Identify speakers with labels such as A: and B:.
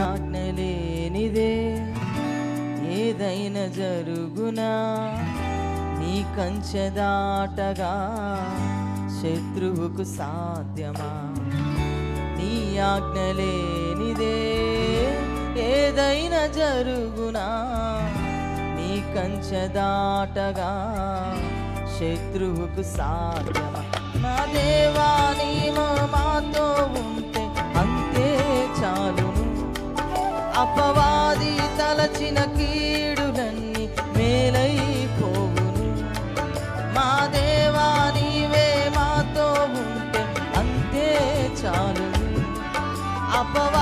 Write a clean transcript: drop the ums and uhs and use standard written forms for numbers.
A: ఆజ్ఞలేనిదే ఏదైనా జరుగునా, నీ కంచె దాటగా శత్రువుకు సాధ్యమా? నీ ఆజ్ఞలేనిదే ఏదైనా జరుగునా, నీ కంచె దాటగా శత్రువుకు సాధ్యమా? నా దేవా నీవు మాతో ఉంటే అంతే చాలును, అపవాది తలచిన కీడులన్నీ మేలైపోవును. మా దేవా నీవే మాతో ఉంటే అంతే చాలును, అపవాది